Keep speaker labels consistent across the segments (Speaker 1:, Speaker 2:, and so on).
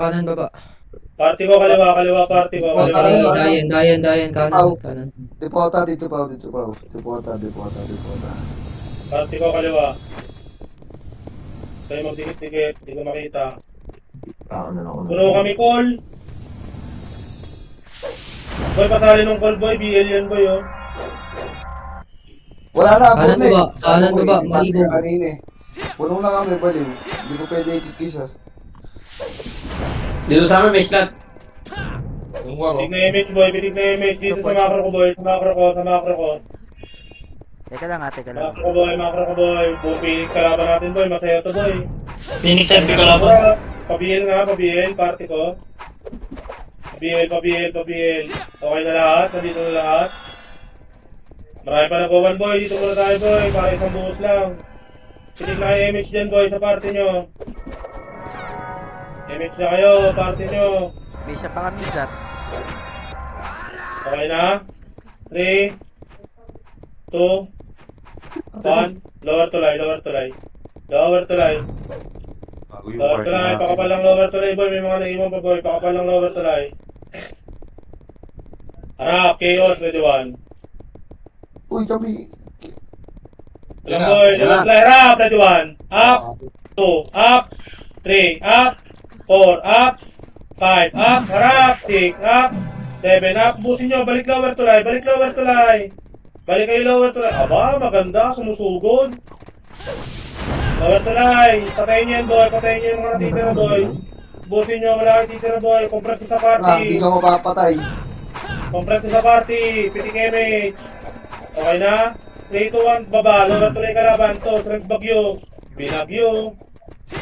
Speaker 1: Kanan baba.
Speaker 2: Party ko, kaliwa, kaliwa, party ko,
Speaker 3: Dipota
Speaker 2: kaliwa,
Speaker 3: rin,
Speaker 1: Okay,
Speaker 2: kaliwa.
Speaker 3: ano?
Speaker 1: dayan, kanan,
Speaker 3: Pau.
Speaker 1: kanan.
Speaker 3: Dipota, dito pau, dito pau. Dipota.
Speaker 2: Party ko, kaliwa. Kayo magdikit-dikit, hindi ko makita. Puro kami call. Boy, pasali nung call, boy. BL yan, boy, oh.
Speaker 3: Wala na,
Speaker 1: Kanan
Speaker 3: Burne.
Speaker 1: baba, kanan baba,
Speaker 3: Party
Speaker 1: malibog.
Speaker 3: ka kanina eh. Puno na kami, baliw. Hindi ko pwede ikikis ah.
Speaker 4: Dito sa amin may slot.
Speaker 2: Pitik na image, boy. Pitik na image. Dito sa macro ko, boy. Sa macro ko, sa macro ko.
Speaker 5: Teka lang, teka lang.
Speaker 2: Macro ko, boy. Macro ko, boy. Buong Phoenix kalaban natin, boy. Masaya to, boy.
Speaker 6: Phoenix MP ko lang po.
Speaker 2: Pabiel nga, pabiel. Party ko. Pabiel. Okay na lahat? Nandito na lahat? Marami pa nag-1, boy. Dito muna tayo, boy. Para isang buhos lang. Pitik na kayo image dyan, boy, sa party nyo. Image na kayo, party nyo.
Speaker 5: Bishop pa kami, Zap.
Speaker 2: Okay na? 3, 2, 1. Lower to lie. Pakapalang lower to lie, boy. May mga naiwan pa, boy. Pakapalang lower to lie. Harap, chaos, ready 1.
Speaker 3: Uy, kami.
Speaker 2: Alam, boy. Lower to lie, harap, ready 1. Up, 2, up, 3, up, 4, up, 5, up, harap, 6, up, 7, up. Busin nyo, balik lower to lie. Balik kayo lower to lie. Aba, maganda, sumusugod. Lower to lie. Patayin nyo yan, boy. Patayin nyo yung mga natitira, boy. Busin nyo, wala kayo titira, boy. Compress sa
Speaker 3: Hindi
Speaker 2: party.
Speaker 3: ka mapapatay.
Speaker 2: Compress sa party. Pitik image. Okay na? 3, 2, 1, baba. Lower to lie kalaban. To, stress bagyo. Binagyo.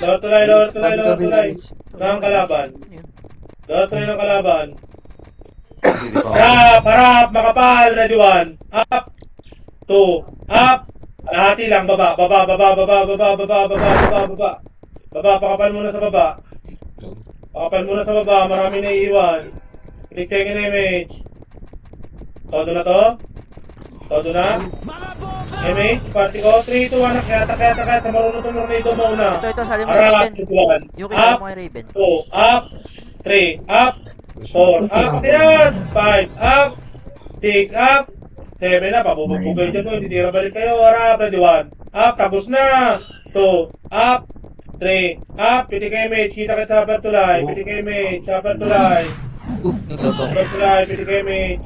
Speaker 2: Lower to lie. Nang kalaban. Lower to lie ng kalaban. Harap, makapal, ready 1. Up, 2, up, lahati lang, baba. Baba, pakapal muna sa baba. Marami na iiwan. Click second image. Todo na to? Todo na? Image, party ko. 3, 2, 1, kaya sa marunong tumornado mauna.
Speaker 5: Ito, sali mo
Speaker 2: Harap,
Speaker 5: Raven.
Speaker 2: 2, 1.
Speaker 5: Yuki,
Speaker 2: Up,
Speaker 5: mo kay Raven.
Speaker 2: 2, up, 3, up, 4, up, tinad, 5, up, 6, up, 7 up, pabubugbog kayo dyan, boy, titira balik kayo, harap, ready 1, up, tapos na, 2, up, 3, up, pitik image, kita ka sa upper tulay, pitik image, pitik image,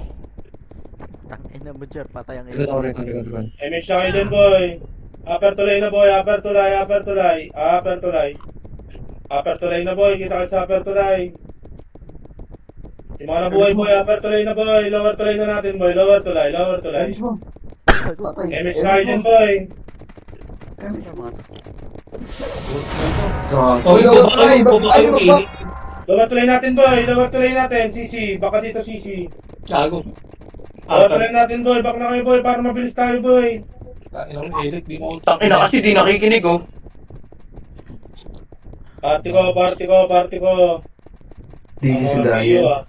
Speaker 5: Tangin na mo, Jer. Patay ang
Speaker 1: Likod,
Speaker 5: ilo.
Speaker 2: image na kayo dyan, boy, upper tulay na, boy, upper tulay na, boy, kita ka sa upper tulay. Yung mga nabuhay, boy, upper tulay na, boy. Lower tulay na natin, boy. Lower tulay.
Speaker 3: Ayos mo. Patay.
Speaker 2: MS na kayo dyan, boy.
Speaker 5: Ano yung mga to?
Speaker 3: Uy, ay, mag-back.
Speaker 2: Lower tulay natin, boy. Lower tulay natin. CC. Baka dito, CC.
Speaker 6: Gago.
Speaker 2: Lower tulay natin, boy. Back na kayo, boy. Para mabilis tayo, boy.
Speaker 6: Ilang edit, di mo
Speaker 4: Tangina kasi di nakikinig oh.
Speaker 2: Party ko.
Speaker 3: Busy si
Speaker 2: Kulang
Speaker 3: Dayan.
Speaker 2: PU, ah.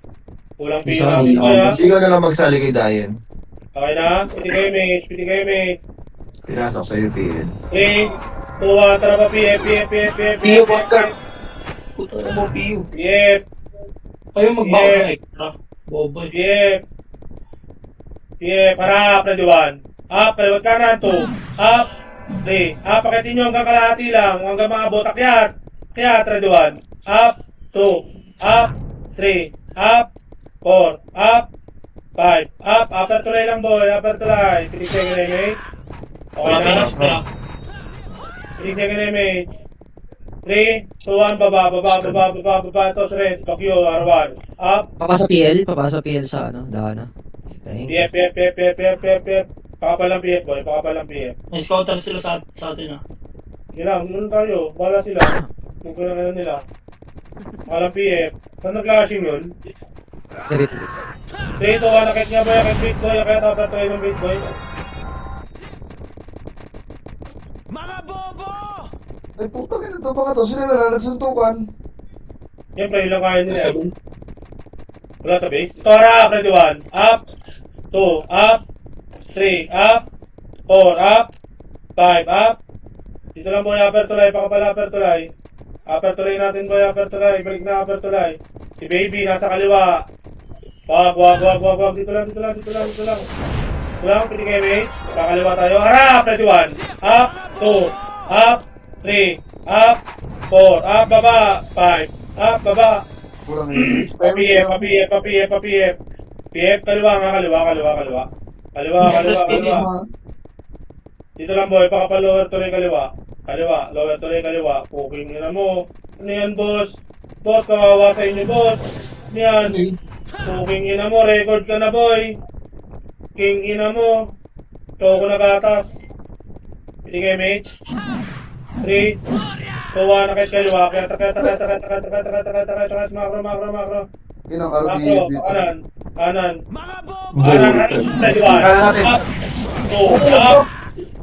Speaker 2: Kulang PU natin, boy, ah.
Speaker 3: Sige ka na magsali kay Dayan.
Speaker 2: Okay na? Pitik image.
Speaker 3: Pinasok sa'yo, PN.
Speaker 2: 3, 2, 1. Tara pa, PF.
Speaker 4: Pio, Oscar. Puto na mo, Pio.
Speaker 2: PF.
Speaker 6: Kayo mag-back na extra. Boboy.
Speaker 2: PF, harap, ready 1. Up, kaliwat kanan, 2. Up, 3. Up, pakitin nyo hanggang kalahati lang. Hanggang maabot, akyat, ready 1. Up, 2. Up, 3. Up, 4. Up, 5. Up, upper tulay lang, boy. Upper tulay. Pitik second image. Okay na? Pitik second image. 3, 2, 1, baba. Tos res, bagyo, R1. Up,
Speaker 1: Papasok PL sa ano, daan na. Thank you.
Speaker 2: PF. Pakapalang PF, boy.
Speaker 6: May scouter sila sa atin ah.
Speaker 2: Yun lang, doon tayo. Bala sila. Kung kailangan nila. Walang PF. Saan nag-clashing yun?
Speaker 1: Dito.
Speaker 2: Say ito, nakit niya boy, akit base boy, akit upper try ng base boy.
Speaker 3: Ay, puta ka na to. Baka to. Sila nalasuntukan.
Speaker 2: Siyempre, yun lang kaya nila. Wala sa base. Ito, harap, ready 1. Up, 2, up, 3, up, 4, up, 5, up. Dito lang boy, upper tulay, pakapala upper tulay. Upper tulay natin boy, upper tulay. Balik na upper tulay. Si baby nasa kaliwa. Wag. Dito lang. Dito lang, pwede kayo mage. Kakaliwa tayo. Harap! Ready 1. Up, 2. Up, 3. Up, 4. Up, baba. 5. Up, baba.
Speaker 3: Kulang yun.
Speaker 2: Papiep. PF, kaliwa nga, kaliwa. Kaliwa. Dito lang boy, pakapal lower tuloy kaliwa. Lower tuloy kaliwa. Puking nila mo. Ano yan boss? Boss, kawawa sa inyo boss. Ano yan? Puking ina mo, record ka na boy. King ina mo. Choco na gatas. Pili kayo mage. 3, 2, 1, nakit kaliwa. Kaya takat. Makro.
Speaker 3: Yun ang
Speaker 2: Makro,
Speaker 3: RB.
Speaker 2: kanan. Ready 1. Up, 2, up,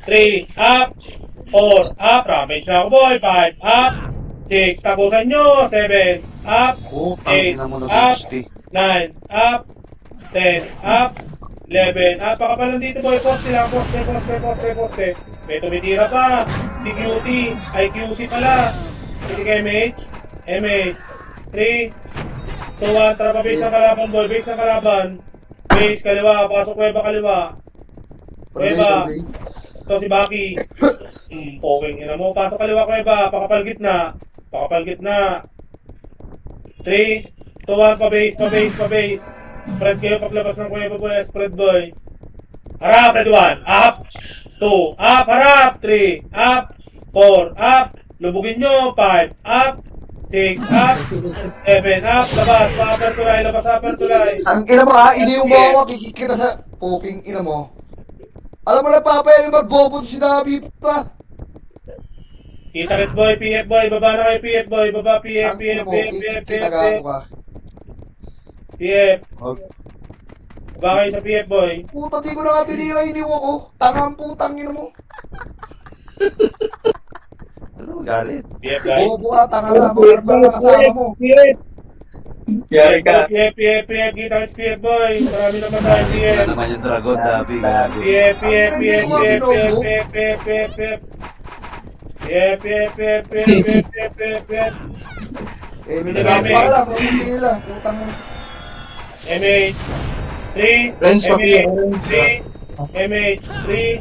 Speaker 2: 3, up, 4, up. Ramage na ako boy. 5, up, 6, tagusan nyo. 7, up,
Speaker 3: Oh,
Speaker 2: 8,
Speaker 3: tangina mo na
Speaker 2: up,
Speaker 3: gusti.
Speaker 2: 9, up, 10, up, 11, up. Baka pa lang dito boy. Poste lang, poste. May tumitira pa. Si QT, ay QC pala. Hindi kay MH. MH. 3, 2, 1. Tara pa base ng kalaban boy. Base ng kalaban. Base kaliwa. Pasok kuweba kaliwa. Kuweba. Ito si Baki. Poking ina mo. Pasok kaliwa kuweba. Pakapal gitna. 3, 2, 1. Pa base. Spread kayo paglabas ng kuweba boy. Spread boy. Harap. Ready 1. Up. 2. Up. Harap. 3. Up. 4. Up. Lubugin nyo. 5. Up. 6. Up. 7. Up. Labas. Upper tulay.
Speaker 3: Ang ina mo ha, iniyo mo ako, kikikita sa poking ina mo. Alam mo na papaya may magbobo si Dabi pa.
Speaker 2: Kita kits boy. PF boy. Baba na kayo PF boy. Baba PF.
Speaker 3: Ang ina mo, kikikita gago ka.
Speaker 2: PF.
Speaker 3: Okay.
Speaker 2: Baba kayo sa PF boy.
Speaker 3: Puta, di ko na nga tinira, iniyo ako. Tangang putang ina mo.
Speaker 5: Ano galit?
Speaker 2: PF guys.
Speaker 3: Bobo ka, tanga na, mga ba ang kasama mo.
Speaker 4: Yari ka.
Speaker 2: PF. Kita kits PF boy. Marami naman tayo PF.
Speaker 7: Wala naman yung dragon, Dabi. Gago.
Speaker 2: PF.
Speaker 3: Eh, may nagagawa lang, hindi nila, putang ina.
Speaker 2: MH 3,
Speaker 4: Lens pa,
Speaker 2: MH
Speaker 4: lens.
Speaker 2: 3, MH 3,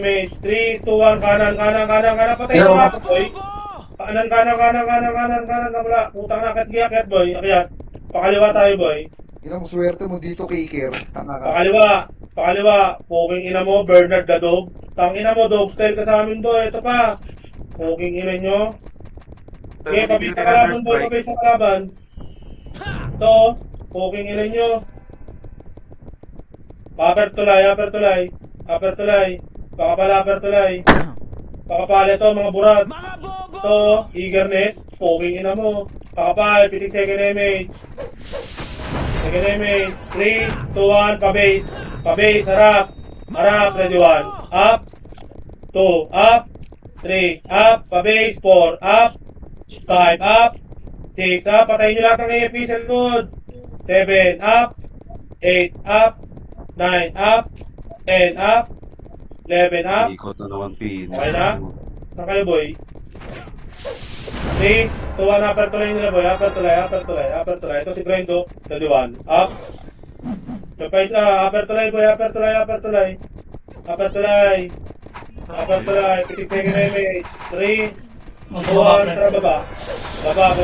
Speaker 2: MH 3, 2, 1, kanan, patay na mga boy. Kanan, wala. Putang na, akyat boy, akyat. Pakaliwa tayo boy.
Speaker 3: Ina mo, swerte mo dito, kiker. Tanga ka.
Speaker 2: Pakaliwa. Poking ina mo, Bernard the dog. Tang ina mo, dog style ka sa amin boy. Ito pa. Poking ina nyo. Okay, pabisa kalaban boy, pabisa kalaban. Ito, poking ina nyo. Upper tulay. Upper tulay. Pakapal ito, mga burat. Ito, eagerness. Poking ina mo. Pakapal, pitik second image. 3, 2, 1, pabase, harap, ready 1, up, 2, up, 3, up, pabase, 4, up, 5, up, 6, up, patayin nyo lahat ng AFP sa likod, 7, up, 8, up, 9, up, 10, up, 11, up,
Speaker 7: Ikot na naman, Pin.
Speaker 2: Okay na? Saan kayo boy? 3, 2, 1, upper tulay nila boy, upper tulay. Ito si Brendo, ready 1, up. Kapay sa, upper tulay boy, upper tulay. Pitik second image, 3, 2, 1, tara baba. Baba.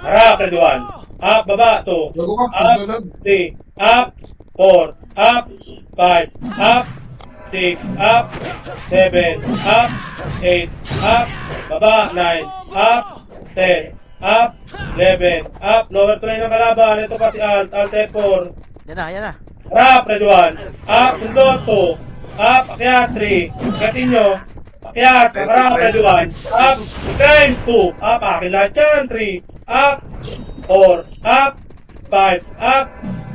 Speaker 2: Harap, ready 1, up, baba, 2, up, 3, up, 4, up, 5, up, 6, up, 7, up, 8, up, baba, 9, up, 10, up, 11, up, lower tulay ng kalaban, ito pa si Alt F4,
Speaker 5: Yan na.
Speaker 2: rap, ready 1, up, sundot, 2, up, akyat, 3, katin nyo, akyat, rap, ready 1, up, grind, 2, up, akin lahat yan, 3, up, 4, up, 5, up,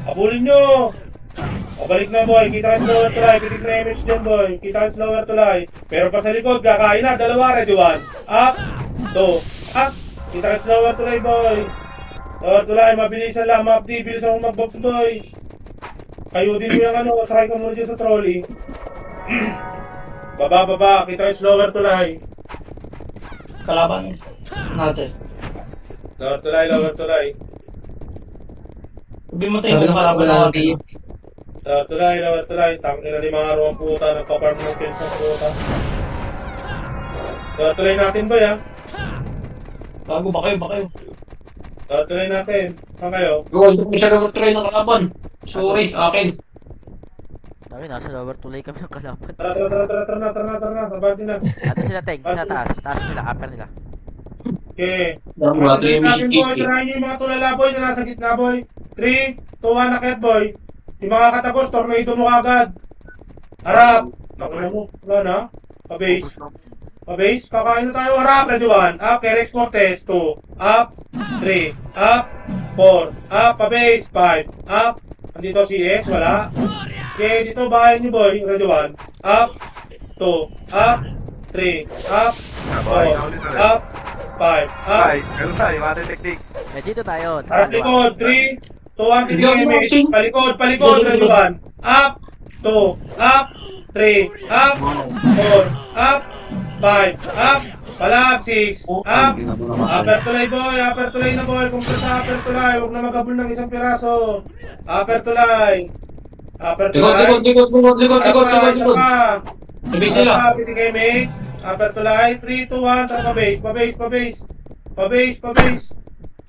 Speaker 2: abulin nyo, pabalik na boy, kita ka slower tulay, pitik na image dyan boy, kita ka slower tulay. Pero pa sa likod, kakain na, dalawa, ready 1, up, 2, up, kita ka slower tulay boy. Slower tulay, mabilisan lang, mapdi, bilisan mo mag-box boy. Kayo din mo yung sakay ka muna dyan sa trolley. Baba, kita ka slower tulay.
Speaker 6: kalaban natin.
Speaker 2: Lower tulay.
Speaker 6: Sabi mo tayo kung kalaban natin.
Speaker 2: Lower tulay. Tangina ni mga ruwang puta, nagpa-farm ng kills ng puta. Lower tulay natin boy ha.
Speaker 6: Gago ba kayo?
Speaker 2: Lower tulay natin. Saan kayo?
Speaker 8: Gold, hindi siya nag-try ng kalaban. Sorry, akin.
Speaker 1: Sabi, nasa lower tulay kami ng kalaban.
Speaker 2: Tara na. Babati na.
Speaker 1: Ano sila, Teng? Sa taas. Taas nila, upper nila.
Speaker 2: Okay.
Speaker 8: Wala
Speaker 2: Tirahin natin boy.
Speaker 8: tayong
Speaker 2: Tirahin nyo yung mga tulala boy na nasa gitna boy. 3, 2, 1, akit boy. Yung mga katagos, tornado mo agad. Harap. Nakuna mo. Wala na. Pa-base. Kakain na tayo. Harap. Ready 1. Up. Kerex Cortez. 2. Up. 3. Up. 4. Up. Pa-base. 5. Up. Andito si S. Wala. Okay. Dito bahay niyo boy. Ready 1. Up. 2. Up. 3. Up. 4. Up. 5. Up.
Speaker 7: Ganun tayo, mati technique.
Speaker 1: Eh, dito tayo. Sa
Speaker 2: Harap
Speaker 1: kaliwa.
Speaker 2: likod, 3, 2, 1, pinigay, palikod, ready 1, up, 2, up, 3, up, 4, up, 5, up, palag, 6, up, upper tulay na boy, kung sa upper tulay, huwag na magabol ng isang piraso, upper tulay,
Speaker 8: Likod. Nabis nila.
Speaker 2: pinigay mate, upper tulay, 3, 2, 1, sa pa-base,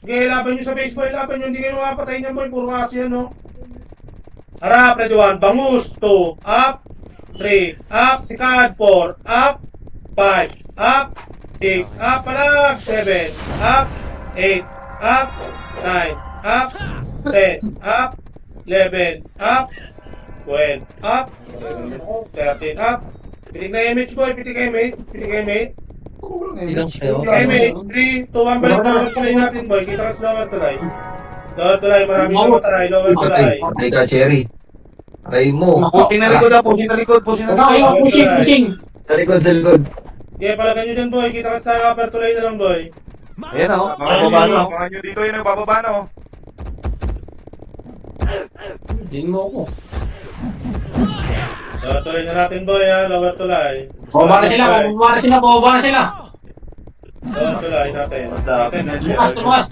Speaker 2: sige, laban nyo sa base boy, hindi kayo makapatay niyan boy, puro kasi yan no. Harap, ready 1, bangus, 2, up, 3, up, sikad, 4, up, 5, up, 6, up, palag, 7, up, 8, up, 9, up, 10, up, 11, up, 12, up, 13, up, pitik na image boy, pitik image.
Speaker 3: Ilang kayo?
Speaker 2: Okay, mate. 3, 2, 1, balik lower tulay natin, boy. Kita ka sa lower tulay. Lower tulay, maraming lower tulay.
Speaker 3: Patay ka, Cherry. Aray mo.
Speaker 7: Pushing na likod.
Speaker 6: Pushing.
Speaker 3: Sa likod.
Speaker 2: Okay, palagan nyo dyan, boy. Kita ka sa upper tulay na lang, boy.
Speaker 7: Ayan o,
Speaker 6: Bababa na.
Speaker 7: Mga nyo dito yung nagbababa na o.
Speaker 8: Din mo ako.
Speaker 2: Lower tulay na natin, boy, ha. Lower tulay.
Speaker 8: Bababa na sila.
Speaker 2: Lower tulay natin.
Speaker 8: Tumas.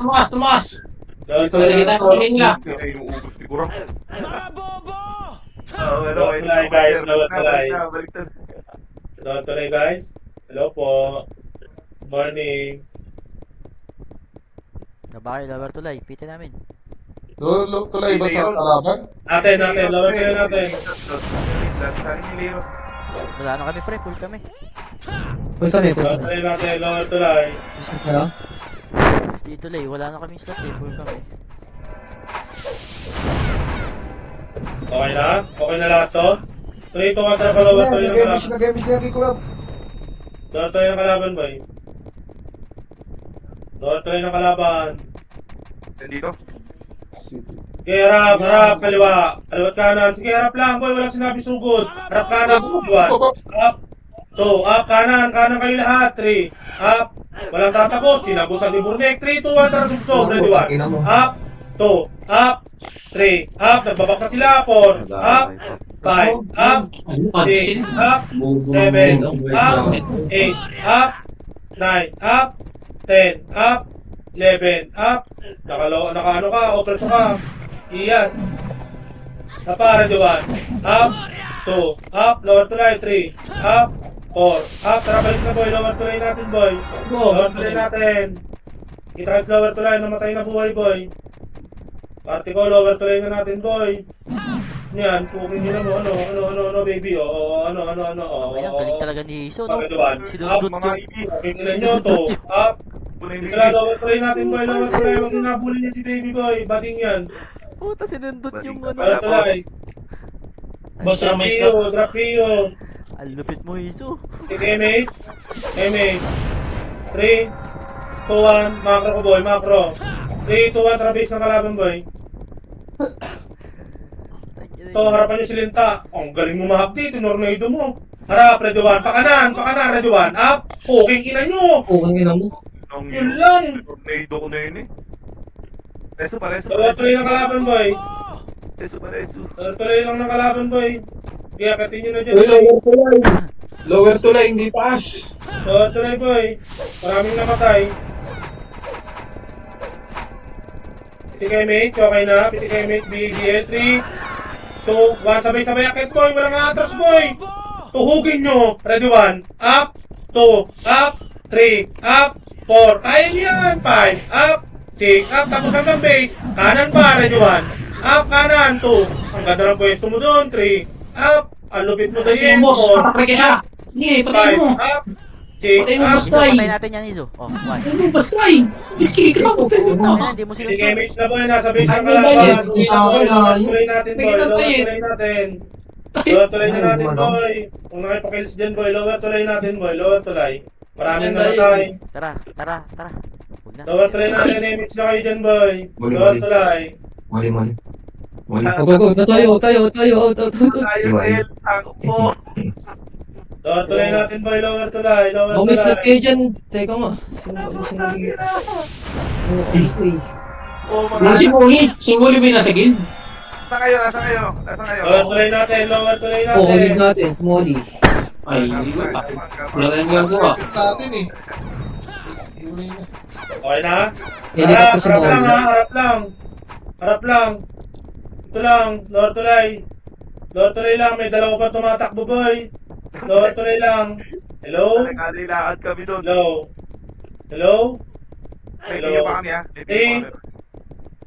Speaker 2: Lower
Speaker 8: Ito sa kita, kunin nila.
Speaker 7: Ay, inuubos ni Kurang.
Speaker 2: Lower tulay, guys. Lower tulay.
Speaker 7: Baliktad.
Speaker 2: Lower tulay, guys. Hello po. Good morning.
Speaker 1: Nabaki, lower tulay. Pita namin.
Speaker 9: Tuloy ba sa kalaban?
Speaker 2: Natin. Lower tulay natin.
Speaker 1: Wala na kami, pre. Full kami.
Speaker 2: Lower tulay natin. Lower tulay.
Speaker 1: Dito lay, wala na kami slot eh. Full kami.
Speaker 2: Okay na? Okay na lahat to? 3, 2, 1, tara pa lower tulay ng kalaban.
Speaker 3: Nag-games na yung Kurap.
Speaker 2: Lower tulay ng kalaban, boy. Lower tulay ng kalaban.
Speaker 7: Dito?
Speaker 2: Sige, harap, kaliwa. Kaliwat kanan. Sige, harap lang, boy. Walang sinabi sugod. Harap kanan, kaliwa. Up. 2, up, kanan kayo lahat. 3, up. Walang tatagos. Tinagusan ni Burnek. 3, 2, 1, tara subsob. Ready, 1. Up. 2, up. 3, up. Nagbabak na sila. 4, up. 5, up. 6, up. 7, up. 8, up. 9, up. 10, up. 11, up. Naka-ano ka, operso ka. Iyas. Ready 1. Up. 2. Up. Lower tulay. 3. Up. 4. Up. Tara, balik na boy. Lower tulay natin, boy. Lower tulay natin. Kita sa lower tulay. Namatay na buhay, boy. Party ko, lower tulay na natin, boy. Yan, cooking nyo na mo. Ano, baby. Ano.
Speaker 1: Okay lang, galing talaga ni Iso, no?
Speaker 2: Ready 1. Up.
Speaker 1: Sinundot yung...
Speaker 2: Cooking nila nyo to. Up. Tara, lower tulay natin, boy. Lower tulay. Huwag nyo nabulin niya si baby, boy. Bading yan.
Speaker 1: Puta, sinundot yung ano.
Speaker 2: Lower tulay.
Speaker 6: Boss, may
Speaker 2: Drop Rio.
Speaker 1: Ang lupit mo, Iso.
Speaker 2: MH. 3, 2, 1. Macro ko, boy. Macro. 3, 2, 1. Tara, base ng kalaban, boy. Ito, harapan nyo si Linta. Oh, ang galing mo mahapdi. Tinornado mo. Harap, ready 1. Pakanan, ready 1. Up. Cooking ina nyo. Yun lang.
Speaker 7: Tornado ko na yun eh. Reso.
Speaker 2: Lower tulay ng kalaban, boy.
Speaker 7: Reso.
Speaker 2: Lower tulay lang ng kalaban, boy. Kaya akitin nyo na dyan,
Speaker 3: Uy,
Speaker 2: boy.
Speaker 3: lower tulay. Lower tulay, hindi taas.
Speaker 2: Lower tulay, boy. Maraming namatay. PTK mate, okay na. PTK mate, BGL, 3, 2, 1. Sabay-sabay akit, boy. Walang atras, boy. Tuhugin nyo. Ready, 1. Up, 2, up, 3, up, 4. Kaya nyo yan. 5, up, 6, up. Tapos hanggang base. Kanan pa, ready, 1. Up, kanan, 2. Ang ganda ng pwesto mo doon, 3. Up, ang lupit mo
Speaker 8: Patay
Speaker 2: doon,
Speaker 8: mo, boss.
Speaker 2: 4.
Speaker 8: Patay ka na. Sige, patay
Speaker 2: 5,
Speaker 8: mo.
Speaker 2: up, 6,
Speaker 8: Patay mo,
Speaker 2: up.
Speaker 8: boss.
Speaker 5: Izo, patay natin yan, Izo. Oh, 1.
Speaker 8: Patay mo, bastay. Biski ka mo.
Speaker 5: Hindi mo
Speaker 2: PTK
Speaker 5: sinunod.
Speaker 2: mate na, boy. Nasa base ng
Speaker 8: Ay,
Speaker 2: kalaban.
Speaker 8: ay,
Speaker 2: Tuloy na, boy. Lower tuloy natin, boy. Lower tuloy natin. Lower tuloy na natin, boy. Kung nakipakills dyan, boy. Lower tuloy natin, boy. Lower tuloy. Maraming namatay.
Speaker 5: Tara. Huwag na.
Speaker 2: Lower tuloy natin. Image na kayo dyan, boy. Lower tuloy.
Speaker 3: Mali.
Speaker 1: Go. Tayo. Out.
Speaker 7: Ayos, El. Takbo.
Speaker 2: Lower tuloy natin, boy. Lower tuloy. Lower
Speaker 1: Bumis na
Speaker 2: tuloy.
Speaker 1: kayo dyan. Teka nga. Okay.
Speaker 7: Oh,
Speaker 8: Nang si Muli. Si Muli ba yung nasa guild?
Speaker 7: Nasa kayo?
Speaker 2: Lower tuloy natin. Lower tuloy
Speaker 1: Oh, kulit
Speaker 2: natin.
Speaker 1: natin. Molly.
Speaker 8: Ay, hindi ko. Wala tayong ginagawa.
Speaker 9: Natin eh.
Speaker 2: Okay na?
Speaker 1: Hindi
Speaker 2: Harap,
Speaker 1: ko si
Speaker 2: harap lang,
Speaker 1: Molly.
Speaker 2: ha? Harap lang. Ito lang. Lower tuloy. Lower tuloy lang. May dalawa pa tumatakbo, boy. Lower tuloy lang. Hello?
Speaker 7: Nagkalilaan kami doon.
Speaker 2: Hello?
Speaker 7: May video pa kami, ha? May video pa kami.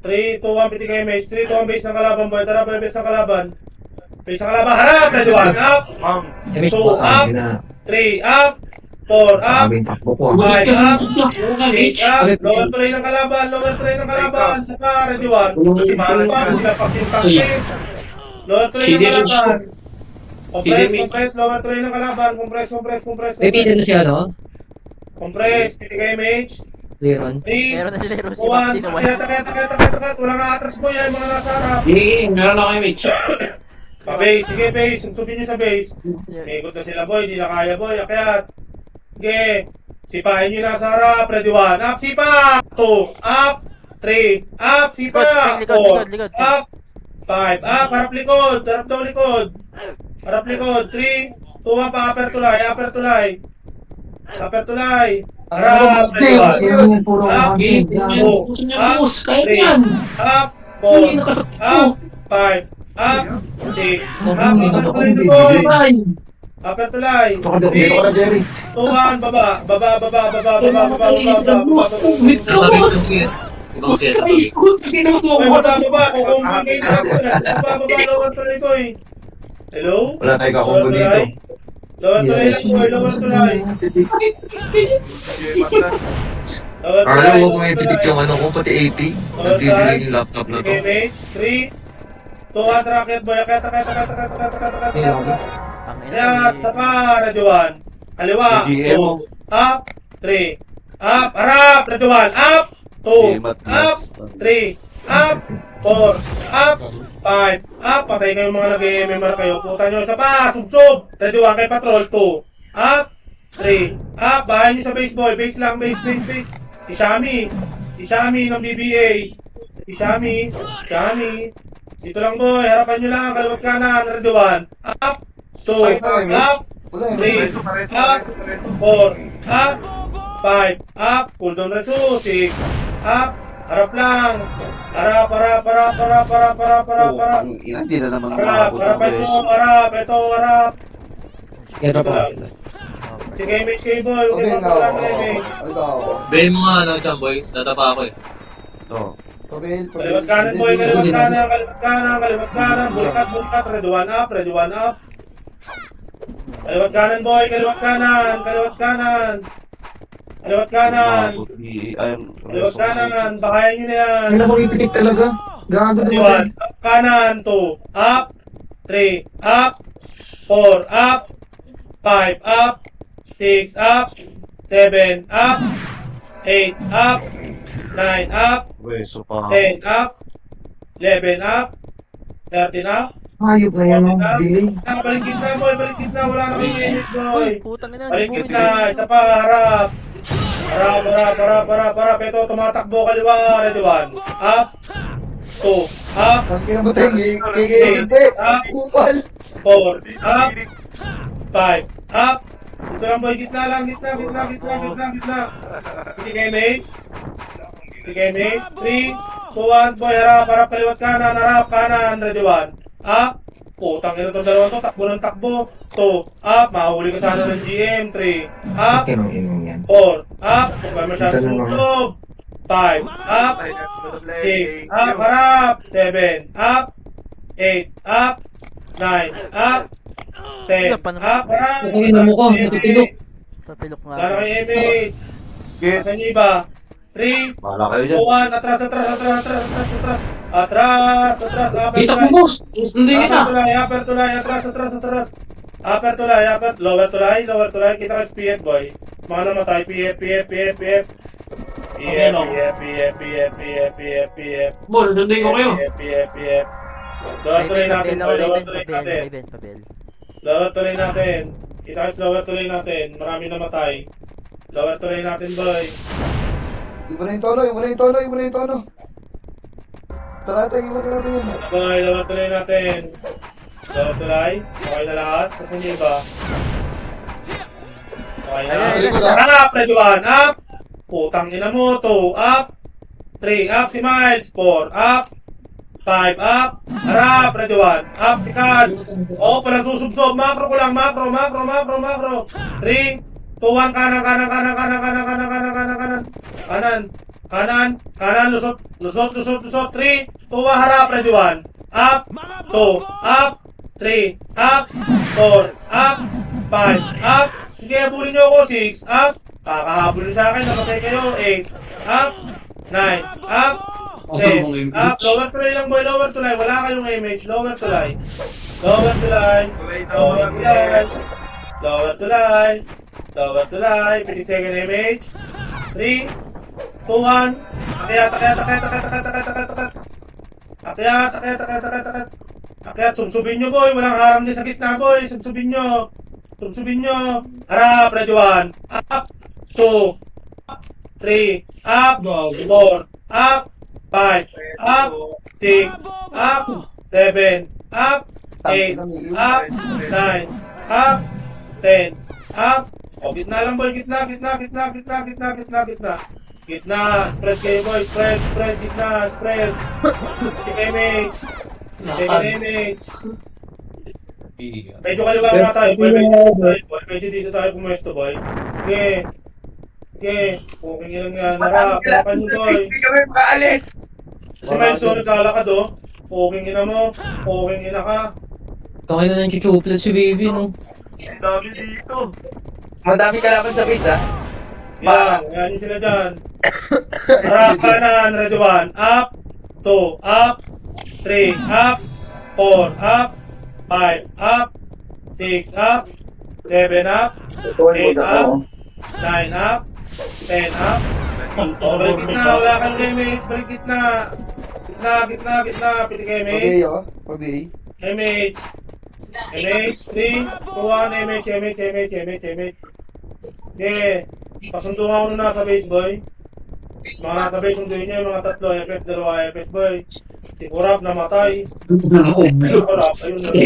Speaker 2: 3, 2, 1, PTK mage. 3, 2, 1, base ng kalaban, boy. Tara, boy, base ng kalaban. Base ng kalaban. Harap! Ready, 1, up.
Speaker 7: Ma'am,
Speaker 2: 2, up. 3, up. 4, up.
Speaker 3: takbo ko.
Speaker 2: 5, up.
Speaker 8: H.
Speaker 2: 8, up. Lower tuloy ng kalaban. Lower tuloy ng kalaban. Saka, ready, 1. Si Marpa, sila pakintangkin. Lower tuloy ng kalaban. Compress. Lower tuloy ng kalaban. Compress.
Speaker 1: Repeated na siya, no?
Speaker 2: Compress. PTK mage.
Speaker 1: Leron.
Speaker 2: 3,
Speaker 5: Meron na si Lero si
Speaker 2: 1.
Speaker 5: Martin na 1.
Speaker 2: Kaya. Walang atras, boy. Yan, mga nasa harap.
Speaker 8: Hindi, meron ako yung Mitch.
Speaker 2: Pa-base, sige base, subin nyo sa base. May ikot na sila boy, di na kaya boy, akyat. Sige, sipahin nyo na sa harap, ready 1, up, sipa! 2, up, 3, up, sipa!
Speaker 5: Likod.
Speaker 2: 4, up, 5, up, harap likod, harap daw likod. Harap likod, 3, 2, 1, pa, upper tulay. Harap, ready 1, up, 2,
Speaker 8: Gusto niya,
Speaker 2: up,
Speaker 8: boss. Kaya
Speaker 2: 3,
Speaker 8: yan.
Speaker 2: up,
Speaker 8: Hindi
Speaker 2: 4,
Speaker 8: nakasakto.
Speaker 2: up, 5, up, 6, up, upper tulay na boy.
Speaker 8: Patay.
Speaker 2: Upper tulay.
Speaker 3: Dito ka na, Jerry.
Speaker 2: Tuhan, baba.
Speaker 8: Wait ka, boss. Boss, kaya ikot. Hindi naman mo
Speaker 2: Ay,
Speaker 8: ako.
Speaker 2: baba. Kukumbay kayo sa ako. Baba, lower tuloy ko eh. Hello?
Speaker 3: Wala tayo kakumbo dito.
Speaker 2: Lower tulay lang boy, lower tulay.
Speaker 7: sige, basta.
Speaker 2: Lower tulay.
Speaker 3: Akala ko kung may titik yung ano ko, pati AP. Nagtidilig yung laptop na to.
Speaker 2: Okay, mate. 3, 2, rocket boy. Kaya.
Speaker 5: Ang
Speaker 2: Kaya, tapa. Ready 1. Kaliwa. 2, up, 3, up, harap. Ready 1, up, 2, up, 3, up, 4, up, 5, up. Patay kayo mga nag-MMR kayo. Puta nyo. Isa pa. Sub. Ready 1 kay patrol. 2, up, 3, up. Bahay nyo sa base boy. Base lang. Base. Ishami ng BBA. Ishami. Dito lang boy. Harapan nyo lang. Kaliwat kanan. Ready 1, up, 2, up,
Speaker 3: Wala
Speaker 2: 3, up, 4, up, 5, up, pull down reso, 6, up, harap lang, harap,
Speaker 4: Hindi na naman
Speaker 2: harapan mo, harap, ito, harap.
Speaker 1: Ito pa.
Speaker 2: Sige, image kayo boy, huwag
Speaker 3: Okay,
Speaker 2: kayo
Speaker 3: now.
Speaker 2: magpapala ng image.
Speaker 3: Ito.
Speaker 10: Bayin mo nga, Chamboy. Tatapa ako eh.
Speaker 3: Pabil.
Speaker 2: Kaliwat kanan boy, kaliwat kanan, bulikat, ready 1 up. Kaliwat kanan boy, kaliwat kanan. Kaliwat kanan, bahayan nyo na yan.
Speaker 3: Hindi na makipitik talaga. Gago din ako.
Speaker 2: 1, up, kanan, 2, up, 3, up, 4, up, 5, up, 6, up, 7, up, 8, up, 9, up, 10, up, 11, up, 13, up.
Speaker 3: Hayop na yan, oh. Delay.
Speaker 2: Balikit na, boy, wala na kayo init, boy.
Speaker 5: Putang ina.
Speaker 2: Balikit na, isa pa, harap. Harap. Ito, tumatakbo kaliwa, ready 1, up, 2, up,
Speaker 3: Ang ina mo tayo, kikikip eh.
Speaker 2: up,
Speaker 3: Kupal.
Speaker 2: 4, up, 5, up. Dito lang boy, gitna lang, gitna. Pili kay Mage. 3, 2, 1, boy, harap, kaliwat kanan, ready 1. Up. Putang ina itong dalawa to, takbo ng takbo. 2, up, mahuli ka sana ng GM. 3, up, 4, up, kung kayo masyadong sumublob. 5, up, 6, up, harap. 7, up, 8, up, 9, up, 10, up, harap.
Speaker 1: Okay na mo ko, natutulog.
Speaker 5: Tapilok nga.
Speaker 2: Lalo kay Emage. Sa inyo iba. 3, 2, 1, atras.
Speaker 6: Kita mo, boss. Hindi kita.
Speaker 2: Upper tulay, atras. Upper tulay, lower tulay. Kita ka PF, boy. Mga namatay, PF. PF.
Speaker 6: Boss, sundin ko kayo.
Speaker 2: PF. Lower tulay natin, boy. Lower tulay natin. Kita ka lower tulay natin. Marami namatay. Lower tulay natin, boy.
Speaker 3: Iba na yung tono. Tara, iba na natin yun.
Speaker 2: Okay, lower tulay natin. Lower tulay. Okay na lahat. Kasi hindi ba? Okay na. Up, ready 1. Up. Putang ina mo. 2, up. 3, up si Miles. 4, up. 5, up. Harap, ready 1. Up si Kad. Oo, palang susubsob. Macro ko lang. Macro. 3, 2, 1, kanan, lusot, 3, 2, 1, harap, ready 1, up, 2, up, 3, up, 4, up, 5, up, sige, habulin nyo ako, 6, up, kakahabulin sa akin, namatay kayo, 8, up, 9, up, 10, up, lower tulay lang boy, lower tulay, wala kayong image, lower tulay, pili second image, 3, 2, 1, akyat, sumsubin nyo boy, walang harang din sa gitna boy, sumsubin nyo, harap, ready 1, up, 2, 3, up, 4, up, 5, up, 6, up, 7, up, 8, up, 9, up, 10, up, o gitna lang boy, gitna, spread kayo boy, spread, gitna, spread, take image, medyo kaliwa nga tayo boy, medyo dito tayo pumwesto boy, okay, okay lang yan, harapan nyo boy, si Miles naglalakad oh, okay ina mo, okay ina ka,
Speaker 1: Okay na lang chuchuplet si baby, no?
Speaker 7: Ang dami dito.
Speaker 4: Madami kalaban sa base, ha?
Speaker 2: yan yung sila dyan, harap kanan, ready 1, up, 2, up, 3, up, 4, up, 5, up, 6, up, 7, up, 8, up, 9, up, 10, up. O, balik gitna, wala kang damage, balik gitna. Pili ka image.
Speaker 3: Pabili.
Speaker 2: Image, 3, 2, 1, image. Okay, pasundo nga ako na nasa base boy. Mga nasa base, sunduin nyo yung mga 3, FF, 2 FF boy. Si Kurap namatay. Ayun na.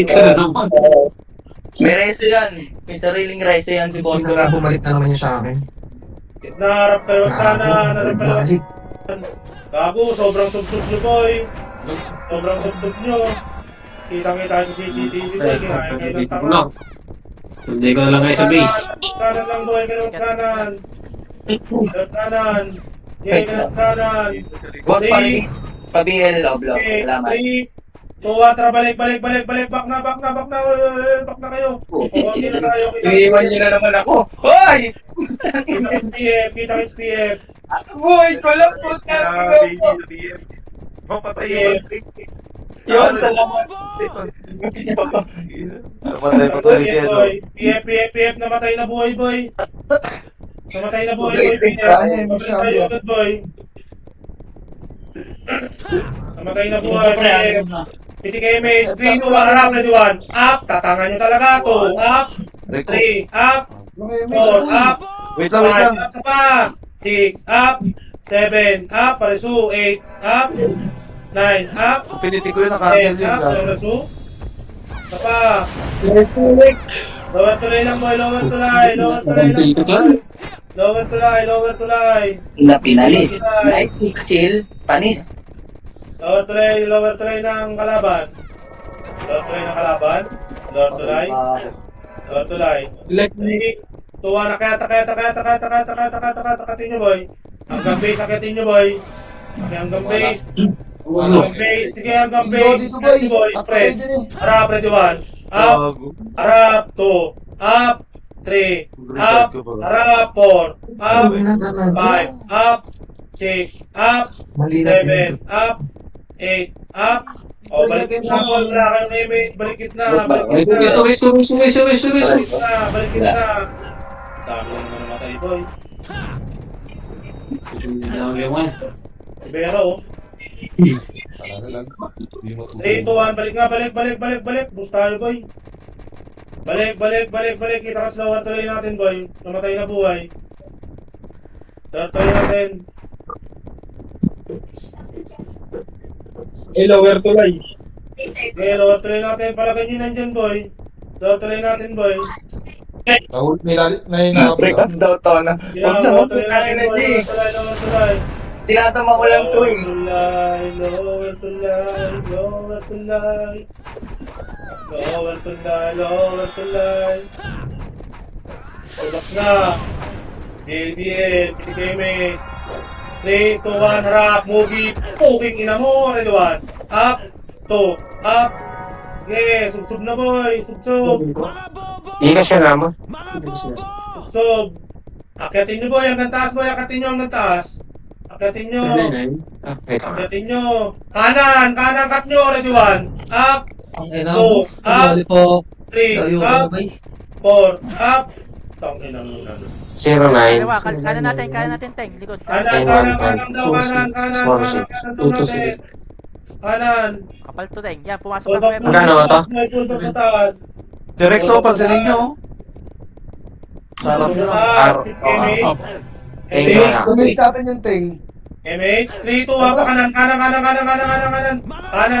Speaker 4: May resto yan. May sariling resto yan si Boss.
Speaker 9: Bumalik na naman niya sa akin.
Speaker 2: Gitna, harap kayo sana, Gago, sobrang subsub nyo boy. Kitang-kita yung CCTV boy, kinain kayo ng tanga.
Speaker 6: Hindi ko na lang kayo sa base.
Speaker 2: Kanan lang boy, kaliwat kanan. Kaliwat kanan.
Speaker 4: Bot pa-BL o block. Salamat.
Speaker 2: 3, 2, 1, tara, balik. Back na kayo. Okay na tayo.
Speaker 4: Iiwan nyo na naman ako. Hoy!
Speaker 2: Kita ng SPF.
Speaker 4: Boy, ko lang po
Speaker 7: Baby sa BM. Mapatay yung
Speaker 4: Yun, salamat.
Speaker 3: Namatay pa to ni Seno.
Speaker 2: PF, namatay na buhay, boy. Namatay na buhay, boy.
Speaker 3: Kaya, may
Speaker 2: Namatay tayo agad, boy. Namatay na buhay, PF. Piti kayo, may 3, 2, 1, harap, ready 1. Up, tatangan nyo talaga. 2, up. 3, up. 4, up.
Speaker 3: Wait
Speaker 2: 5,
Speaker 3: lang.
Speaker 2: up pa. 6, up. 7, up. Parisu, 8, up. 9, up.
Speaker 3: Piniti ko yun,
Speaker 2: 10, up. Parisu. Tapa. Lower tuloy lang boy, lower tuloy lang boy. Lower tuloy.
Speaker 4: Na pinalis. Night chill. Panis.
Speaker 2: Lower tuloy ng kalaban. Lower tuloy. Sige. Tuwa na kaya, takatin nyo boy. Hanggang base, takatin nyo boy. Hanggang base. Sige, hanggang base.
Speaker 3: Dito boy.
Speaker 2: Boy, spread.
Speaker 3: Atay dyan eh.
Speaker 2: Harap, ready 1. Up, harap, 2. Up, 3. Up, harap, 4. Up, 5. Up, 6. Up, 7. Up, 8. Up. O, balikit na boy. Wala kayong image. Balikit na. Balikit na. Dami lang naman namatay boy. Ibero. 3, 2, 1, balik. Boost tayo boy. Balik. Kita ka slower tuloy natin boy. Namatay na buhay. Tuloy natin.
Speaker 7: Lower tuloy.
Speaker 2: Okay, lower tuloy natin. Palagay nyo nandyan boy. Lower tuloy natin boy.
Speaker 7: Break up daw to na.
Speaker 2: Yeah, lower tuloy natin boy. Lower tuloy.
Speaker 4: Tinatama ko lang to eh.
Speaker 2: Lower tuloy. Ulap na. JBL, PTKM. 3, 2, 1, harap, movie. Puking ina mo, ready 1. Up, 2, up. Okay, subsub na boy, subsub.
Speaker 9: Hindi siya naman.
Speaker 2: Subsub. Akyatin nyo boy, hanggang taas boy, akyatin nyo hanggang taas. Akyatin nyo. Kanan, cut nyo, ready 1. Up,
Speaker 1: Ang ina
Speaker 2: 2,
Speaker 1: mo.
Speaker 2: up,
Speaker 1: Dali po.
Speaker 2: 3,
Speaker 1: Layo ko
Speaker 2: up,
Speaker 1: na bay.
Speaker 2: 4, up. Tang ina muna.
Speaker 9: 09.
Speaker 5: Kaliwa, kanan natin, Teng. Likod.
Speaker 2: Kanan daw, kanan daw natin. Kanan.
Speaker 5: Kapal to, Teng. Yan, pumasok
Speaker 2: Pull
Speaker 5: ang
Speaker 2: back
Speaker 5: weapon.
Speaker 9: Magkano ba to?
Speaker 2: Pull back pataas.
Speaker 3: Direxo, pansinin nyo.
Speaker 2: Sarap na.
Speaker 3: Kumis natin yung ting.
Speaker 2: MH, 3, 2, 1, kanan. Kanan,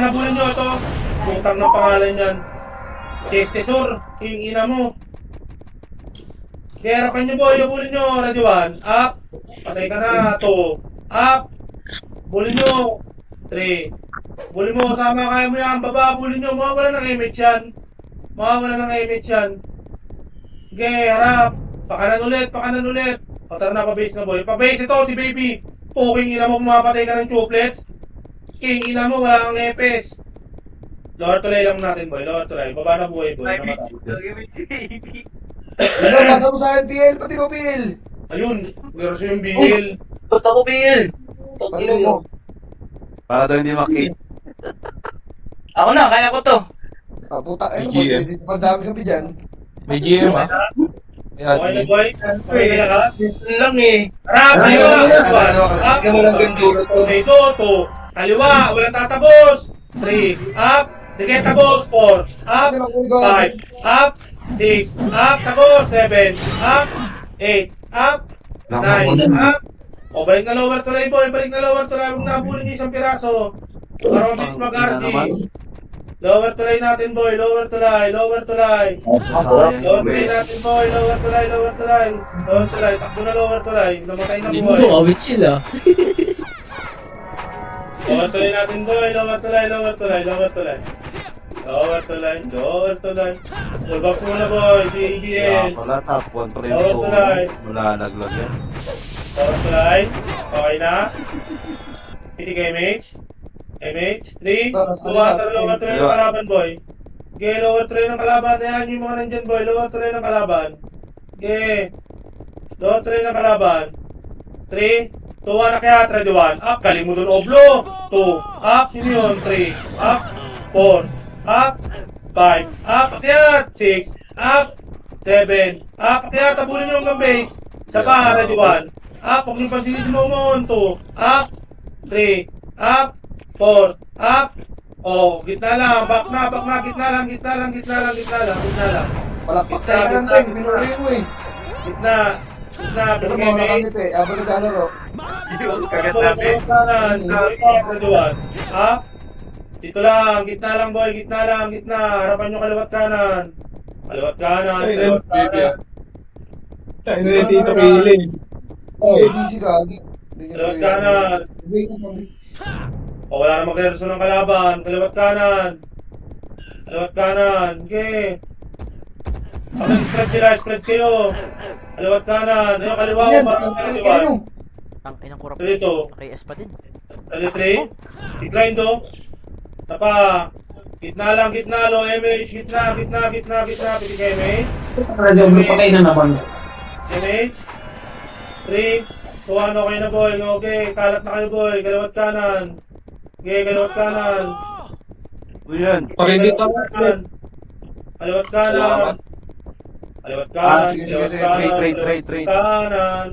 Speaker 2: nabulin nyo ito. Putang ng pangalan yan. Testisor, yung ina mo. Kaya harapan nyo boy, bulin nyo. Ready 1, up. Patay ka na. 2, up. Bulin nyo. 3. Bulin mo, sama kaya mo yan. Baba, bulin nyo. Mawawala ng image yan. Okay, harap. Pakanan ulit. Tara na, pa-base na boy. Pa-base ito, si baby. Puking ina mo, mapatay ka ng chuplets. King ina mo, wala kang epes. Lower tuloy lang natin boy, lower tuloy. Baba na buhay boy. Namatay.
Speaker 3: Ano, basa mo sa LPL, pati ko PL.
Speaker 2: Ayun, meron siya yung bihil.
Speaker 4: Ba't ako, Bill?
Speaker 3: Ano mo?
Speaker 11: Para daw hindi makita.
Speaker 4: Ako na, kaya ko to.
Speaker 3: Ah, puta, ano mo, hindi sa madami kami dyan.
Speaker 7: May GM ah.
Speaker 2: Okay na boy? Okay na ka?
Speaker 4: Listen lang eh.
Speaker 2: Harap, kaliwa!
Speaker 4: Bigyan mo lang gandulo to.
Speaker 2: Okay, 2. Kaliwa, walang tatagos. 3, up. Sige, tagos. 4, up. 5, up. 6, up. Tagos. 7, up. 8, up. 9, up. O, balik na lower tuloy boy. Huwag na habulin yung isang piraso. Para mabilis mag-RG. Lower tuloy natin boy. Lower tuloy. Takbo na lower tuloy. Namatay na
Speaker 1: Hindi mo
Speaker 2: buhay.
Speaker 1: awit sila.
Speaker 2: Lower tuloy natin boy. Lower tuloy. Full box muna boy. DBL.
Speaker 11: Wala, top 1 pa rin
Speaker 2: Lower
Speaker 11: po.
Speaker 2: tuloy.
Speaker 11: Wala, naglag yan.
Speaker 2: Lower tuloy. Okay na. Piti ka MH. 3. Lower tuloy ng kalaban boy. Okay, lower tuloy ng kalaban. Ayan yung mga nandyan boy. Lower tuloy ng kalaban. Okay. Lower tuloy ng kalaban. 3, 2, 1, akyat. Ready 1. Up. Galing mo dun, Oblo. 2. Up. Sino yun? 3. Up. 4. Up. 5. Up. Akyat. 6. Up. 7. Up. Akyat. Tabulin nyo hanggang base. Isa pa. Ready 1. Up. Huwag nyo pansinin si Momon. 2. Up. 3. Up. 4. Up. Oh, gitna lang. Back na. Gitna lang.
Speaker 3: Palakpak tayo ka ng ting, binuri mo eh.
Speaker 2: Gitna.
Speaker 3: Pero mo, nakamit eh, abang naglalaro.
Speaker 7: Kagat namin.
Speaker 2: Kanan. Ready 1. Up. Dito lang, gitna lang boy, gitna lang, gitna. Harapan nyo kaliwat kanan. Kaliwat kanan, kaliwat kanan.
Speaker 3: Tayo na dito killing. Oh, ABC ka.
Speaker 2: Kaliwat kanan. O, wala namang klerso ng kalaban. Kaliwat kanan. Kaliwat kanan. Okay. Pag spread sila, spread kayo. Kaliwat kanan. Ayun, kaliwa ko. Parang kaliwa.
Speaker 5: Ang inang kurap.
Speaker 2: Dito.
Speaker 5: Kay S pa din.
Speaker 2: Tali 3. Decline do. Tapa. Gitna lang, gitna. Low MH. Gitna, gitna, gitna, gitna. Pili ka MH.
Speaker 6: Double patay na naman.
Speaker 2: MH. 3. 2, 1. Okay na boy. Okay. Kalat na kayo boy. Kaliwat kanan. Okay, kaliwat kanan.
Speaker 11: Ano yan?
Speaker 2: Kaliwat kanan. Kaliwat kanan.
Speaker 11: Sige, sige, sige. Trade.
Speaker 2: Kanan.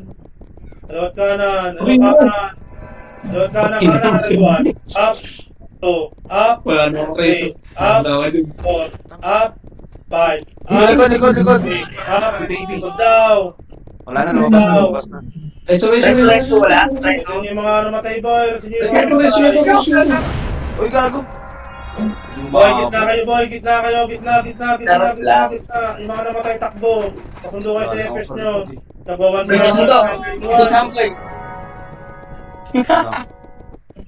Speaker 2: Kaliwat kanan. Kaliwat kanan. Kaliwat kanan. Kanan. Kaliwat. Up. 2. Up.
Speaker 6: Wala na ako
Speaker 2: 3. Up. 4. Up. 5.
Speaker 11: Likod.
Speaker 2: Up.
Speaker 11: Baby.
Speaker 2: Good daw.
Speaker 11: Wala na, lumabas na.
Speaker 6: Reso.
Speaker 4: Wala.
Speaker 2: Yun yung mga namatay boy. Sige,
Speaker 11: Uy, gago.
Speaker 2: boy, gitna kayo boy. Gitna kayo. Gitna. Yung mga namatay takbo. Pasundo kayo sa EPS nyo. Tagawan mo lang.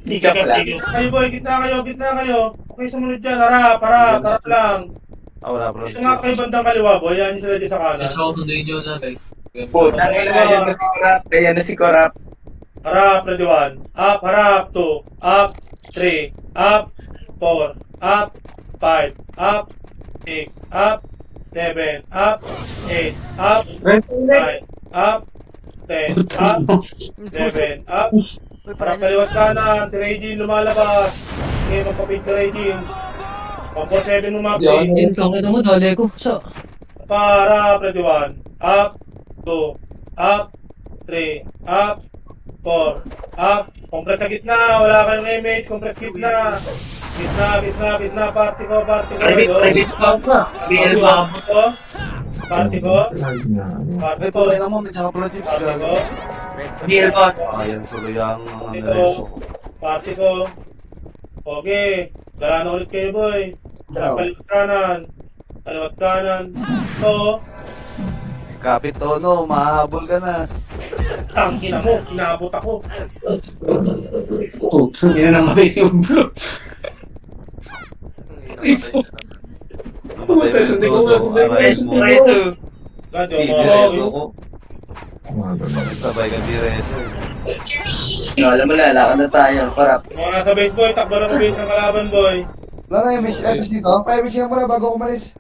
Speaker 4: Hindi ka pala.
Speaker 2: Kayo boy, gitna kayo. Okay, sumunod dyan. Harap lang.
Speaker 11: Wala, bro.
Speaker 2: Ito nga kayo bandang kaliwa boy. Yan yung sila dyan sa kanan.
Speaker 10: Yes, ako sunduin nyo na guys.
Speaker 4: Putang ina, ayan na si Corap.
Speaker 2: Harap, ready 1. Up, harap, 2. Up, 3. Up, 4. Up, 5. Up, 6. Up, 7. Up, 8. Up, 9. Up, 10. Up, 11. Up.
Speaker 5: Uy,
Speaker 2: Para
Speaker 5: parang
Speaker 2: kaliwat kanan, si Regine lumalabas. Okay, magpapit si Regine. 147 umapit.
Speaker 1: Yun, kung mo, dali ko. So,
Speaker 2: Para, ready 1. Up, 2. Up, 3. Up, 4. Up. Compress sa gitna. Wala kayong image. Compress gitna. Gitna. Party ko.
Speaker 4: Private pa. BL ba?
Speaker 2: Party ko.
Speaker 11: Ay, pala naman, may tsaka chips.
Speaker 2: Party ko.
Speaker 4: BL ba?
Speaker 11: Ayan, tuloy ang
Speaker 2: Party ko. Party ko. Okay. Gala na ulit kayo, boy. Kaliwat kanan. To.
Speaker 11: Kapit Tono, mahabol ka na.
Speaker 2: Tangina mo. Inaabot ako.
Speaker 6: Hindi na naman yung blue.
Speaker 11: Puta, hindi ko
Speaker 4: Resto.
Speaker 2: Gado
Speaker 11: Si
Speaker 2: mo.
Speaker 11: Direzo ko. Sabay ka Direzo.
Speaker 4: Alam mo na, lakad na tayo. Corap.
Speaker 2: Mga nasa base, boy. Takbo na base ng kalaban, boy.
Speaker 3: Wala na MH dito. Pa-MH nga muna bago ako umalis.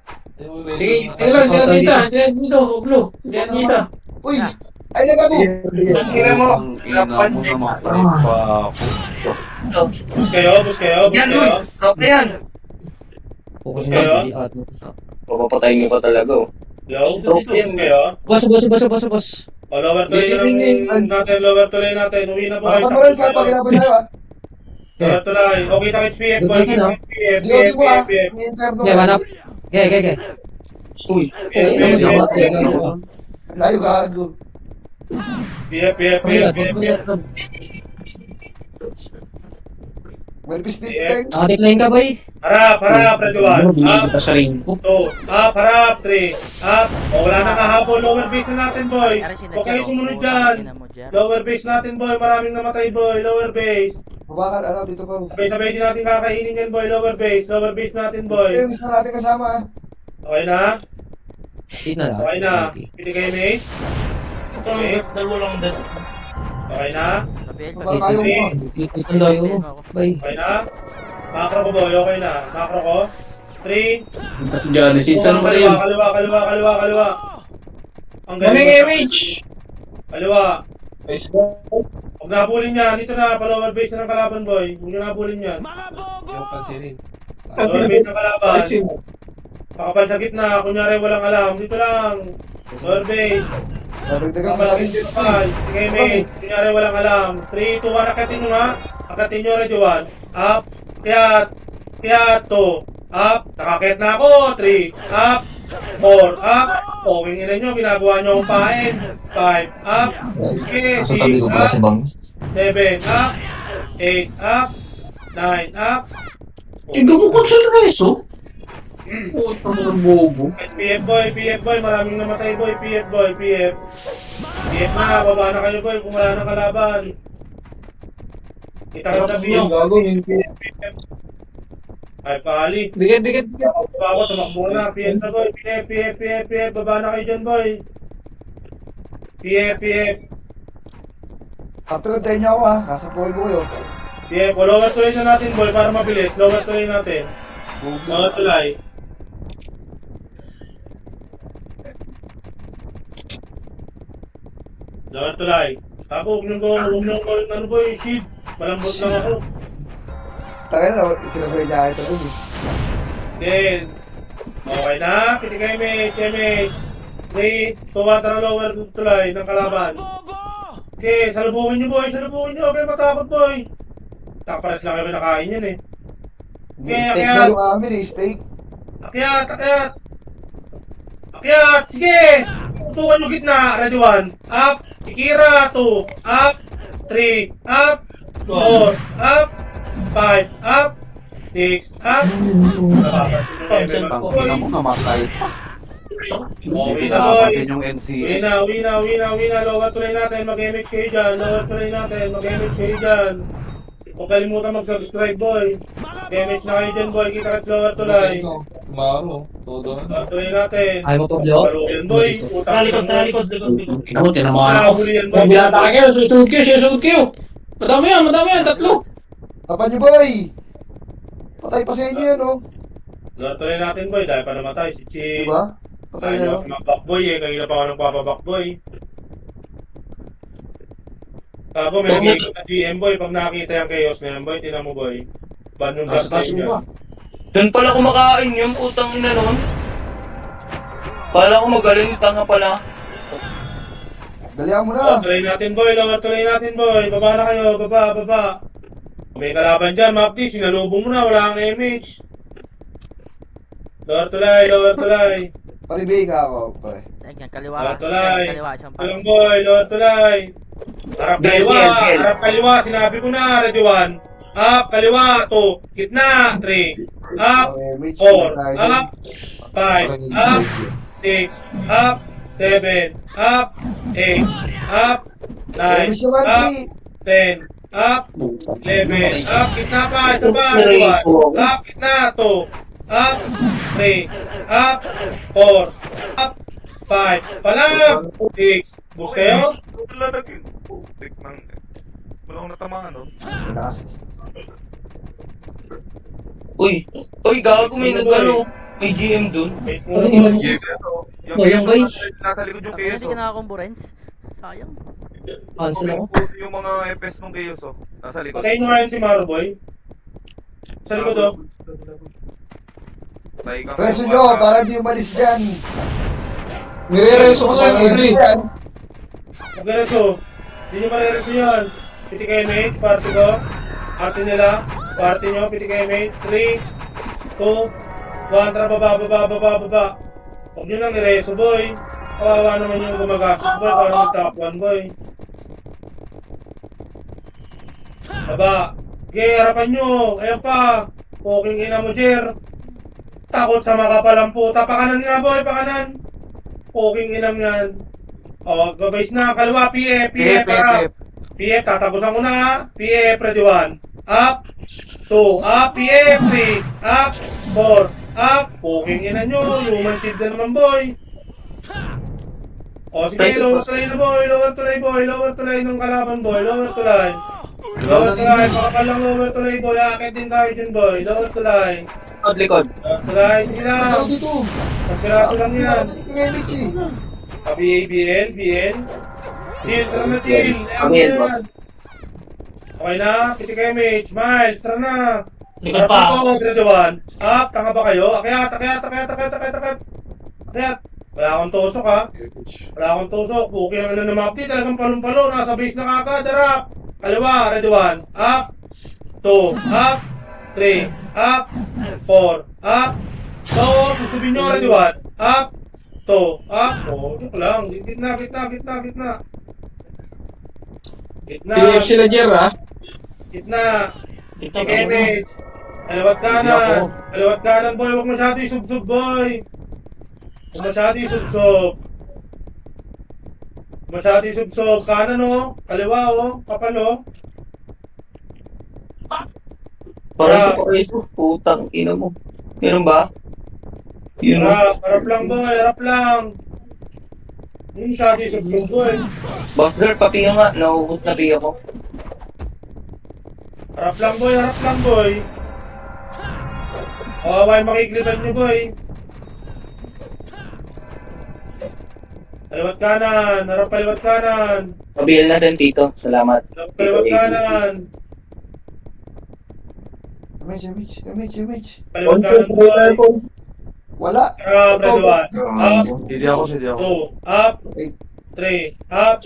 Speaker 6: Sige, diyan lang isa. Diyan dito, blue. Diyan isa.
Speaker 3: Uy! Ay, nagago!
Speaker 4: Tira mo.
Speaker 11: Ang ina mo namatay pa ako.
Speaker 2: Bus kayo.
Speaker 4: Yan, uy. Rock na yan.
Speaker 1: focus
Speaker 2: Okay,
Speaker 1: na.
Speaker 2: ah.
Speaker 1: Di at.
Speaker 4: Papapatayin niyo pa talaga, oh.
Speaker 2: Yo. Bus kayo.
Speaker 1: Boss.
Speaker 2: O, lower tuloy natin. Uwi na, boy.
Speaker 3: Kapag rin sa pagkinaban tayo ah.
Speaker 2: Lower tuloy. Okay, takit PF, boy.
Speaker 1: Good, no?
Speaker 3: Di ko ah. May inferno
Speaker 1: Okay,
Speaker 3: ka.
Speaker 1: manap. Okay.
Speaker 4: Uy.
Speaker 3: Layo gago.
Speaker 2: PF.
Speaker 3: Malipis dito tayo.
Speaker 1: Nakadecline ka, boy.
Speaker 2: Harap, ready 1. Up,
Speaker 6: Sa ring ko.
Speaker 2: 2. Up, harap, 3. Up. O, wala nang kahabol. Lower base na natin, boy. Huwag kayo sumunod dyan. Lower base natin, boy. Maraming namatay, boy. Lower base.
Speaker 3: Bakit ano dito pa.
Speaker 2: Sabay din natin kakainin yan, boy. Lower base natin, boy.
Speaker 3: Yung isa natin kasama ah.
Speaker 2: Okay na?
Speaker 1: Sit na lang.
Speaker 2: Okay na. Pili kayo, mate. Okay. Okay na?
Speaker 3: Parang ayaw mo ah.
Speaker 1: Ito layo mo. Boy.
Speaker 2: Okay na? Macro ko, boy. Okay na. Macro ko. 3.
Speaker 6: Kasi dyan, sinsan mo rin.
Speaker 2: Kaliwa. Ang galing. Kaliwa. Huwag nabulin yan. Dito na. Pa-lower base na ng kalaban, boy. Huwag nyo nabulin yan. Lower base ng kalaban. Pakapal sa gitna. Kunyari walang alam. Dito lang. Lower base.
Speaker 3: Nabigdagan mo
Speaker 2: Pakapal
Speaker 3: na
Speaker 2: sa
Speaker 3: rin
Speaker 2: gitna.
Speaker 3: dyan.
Speaker 2: Pakapal. Sige, mate. Kunyari walang alam. 3, 2, 1. Akatin nyo nga. Akatin nyo. Ready 1. Up. Kiyat. 2. Up. Nakakit na ako. 3. Up. 4. Up. Okay, ina nyo. Ginagawa nyo akong pain. 5. Up. Okay. 6. Up. 7. Up. 8. Up. 9. Up.
Speaker 6: Tiga mo ko sa reso. Puta mo ng bobo.
Speaker 2: PF boy, maraming namatay boy, PF boy, PF. PF na, baba na kayo boy, kung wala na kalaban. Kita ka sa PF. PF. Ay, pali.
Speaker 4: Dikit.
Speaker 2: Baba ako, tumakbo na. PF na boy, PF. Baba na kayo dyan boy. PF.
Speaker 3: Patuloy niyo ako ha. Nasa buhay ko kayo.
Speaker 2: PF, lower tuloy na natin boy para mabilis. Lower tuloy natin. Lower tuloy. Lower tuloy. Ako, huwag niyong go, ano boy, shield. Malambot lang ako.
Speaker 3: Tagal na, sinabay niya ito dun eh.
Speaker 2: Then, okay na, piti kayo mate. May tuwata na lower tulay ng kalaban. Okay, salubungin niyo boy, okay matakot boy. Pares lang kayo kinakain yan eh.
Speaker 3: Steak na yung amin eh, steak.
Speaker 2: Akyat! Sige! Tutukan yung gitna, ready 1. Up! Ikira, 2. Up! 3. Up! 4. Up! 5. Up! 6. Up!
Speaker 11: Tangina mo namatay pa.
Speaker 2: Okay na boy.
Speaker 11: Pinapasin yung NCS.
Speaker 2: Wina. Lower tuloy natin. Mag-MH kayo dyan. Mag-MH kayo dyan. Huwag kalimutan mag-subscribe boy. Mag-MH na kayo dyan boy. Kita ka sa lower tuloy. Lower tuloy natin.
Speaker 1: Ayaw mo pa, Blo?
Speaker 2: Paluyan boy.
Speaker 6: Talikod. Kinamu, tinamaan ako.
Speaker 2: Huli yan boy.
Speaker 6: Kung binata kayo, susud kayo. Madami yan, 3.
Speaker 3: Tapan niyo boy! Patay pa sa inyo yan oh.
Speaker 2: Lower tuloy natin boy. Dahil pa namatay si Chick.
Speaker 3: Diba? Patay
Speaker 2: Tayo
Speaker 3: na.
Speaker 2: mag-backboy eh. Kanina pa ako nagpapabackboy. Ako may nag-iikot na GM boy. Pag nakakita yung chaos na yan boy, tinan mo boy. Ban yung blast
Speaker 6: Taas
Speaker 2: time
Speaker 6: mo ba?
Speaker 2: yan.
Speaker 4: Doon pala kumakain yung putang ina nun. Pala ko magaling, tanga pala.
Speaker 3: Dalihan mo
Speaker 2: Lower
Speaker 3: na.
Speaker 2: tuloy natin boy. Baba na kayo. Baba. May kalaban dyan, Mapdi. Sinalubong mo na. Wala kang image. Lower tuloy.
Speaker 3: Paribig ako, pre.
Speaker 5: Ayan, kaliwa.
Speaker 2: Tulay.
Speaker 5: Kaliwa, siyang
Speaker 2: Tulong boy, lower tulay. Harap kaliwa, sinabi ko na, ready 1. Up, kaliwa, 2. Gitna, 3. Up, 4. Up, 5. Up, 6. Up, 7. Up, 8. Up, 9. Up, 10. Up, 11. Up, gitna pa, isa pa, ready 1. Up, gitna, 2. Up, 3. Up, 4. Up, 5. Palag! 6. Bus kayo?
Speaker 7: Wala naging putik ng... Wala akong natamaan, no?
Speaker 3: Lakas.
Speaker 4: Uy, gago may nagano. May GM dun.
Speaker 7: Yes, ito.
Speaker 1: Yung boy.
Speaker 7: Nasa likod yung
Speaker 5: Ang
Speaker 7: chaos,
Speaker 5: hindi ka nakakombo, Renz. Sayang.
Speaker 1: Cancel ako.
Speaker 7: Yung mga FPS ng chaos, oh. Nasa likod.
Speaker 2: Patayin nyo nga yun si Maruboy. Sa likod oh.
Speaker 7: Patay kang-
Speaker 3: Preso nyo, para di umalis dyan.
Speaker 4: Nire-reso ko sa
Speaker 3: Umalis dyan.
Speaker 2: Magreso. Hindi nyo marireso yun. Piti kayo mate, party ko. Party nila. Party nyo, piti kayo mate. 3, 2, 1. Tara baba. Huwag nyo lang ireso boy. Kawawa naman yung gumagastos boy para mag-top 1 boy. Baba. Okay, harapan nyo. Ayan pa. Poking ina mo, Jer. Takot sa makapalang puta. Pakanan nga boy, pakanan. Poking inam yan. O, gabays na. Kaliwa, PF, harap. PF, tatagusan ko na. PF, ready 1. Up. 2. Up, PF, 3. Up. 4. Up. Poking ina nyo. Human shield na naman boy. O, sige, lower tulay na boy. Lower tulay ng kalaban boy. Lower tulay. Pakapal lang lower tulay boy. Akit din tayo dyan boy. Lower tulay.
Speaker 4: Likod.
Speaker 2: Lower tulay. Sige na.
Speaker 3: Ano dito?
Speaker 2: Pagpirato lang yan.
Speaker 3: Image eh.
Speaker 2: BL. Chill, tara na chill. Ayan. Okay na, piti kayo mate. Miles, tara na.
Speaker 6: Likod pa.
Speaker 2: Ako, grade 1. Up, tanga ba kayo? Akyat. Wala akong tusok ha. Buki ang ano na mapti. Talagang palong-palo. Nasa base na kagad. Harap. Kaliwa, ready 1. Up. 2. Up. 3. Up. 4. Up. So, susubin nyo, ready 1. Up. 2. Up. Oh, joke lang. Gitna.
Speaker 4: PF sila Jer ha.
Speaker 2: Gitna. Image. Kaliwat kanan. Kaliwat kanan, boy. Huwag masyado isubsob, boy. Huwag masyado isubsob. Masyado isubsob. Kanan, oh. Kaliwa, oh. Kapal, oh.
Speaker 4: Parang sa preso. Putang ina mo. Meron ba? Yun o.
Speaker 2: Harap lang, boy. Harap lang. Yung masyado isubsob, boy.
Speaker 4: Boss girl, papiyo nga. Nauubos na piyo ko.
Speaker 2: Harap lang, boy. Harap lang, boy. Kawaway makikliban niyo, boy. Kaliwat kanan. Harap kaliwat kanan.
Speaker 4: Pabiel na din, Tito. Salamat.
Speaker 2: Harap kaliwat kanan.
Speaker 3: Damage.
Speaker 2: Kaliwat kanan, boy.
Speaker 3: Wala.
Speaker 2: Harap, Redwan. Up,
Speaker 11: Hindi ako.
Speaker 2: 2, up,
Speaker 3: Okay.
Speaker 2: 3, up,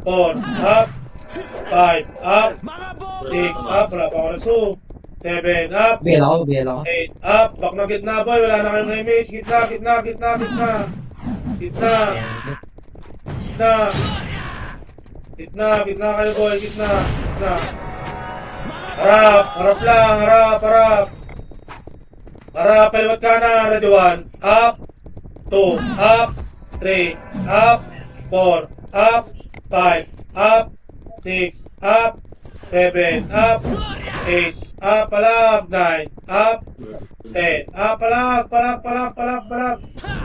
Speaker 2: 4, up, 5, up, 6, up, wala pa ako na su. 7, up,
Speaker 1: BL ako, BL ako.
Speaker 2: 8, up, back na gitna, boy, wala na kayong image, gitna. Gitna kayo, boy, gitna. Harap lang, harap. Harap, kaliwat kanan, ready 1, up, 2, up, 3, up, 4, up, 5, up, 6, up, 7, up, 8, up, palag, 9, up, 10, up, palag.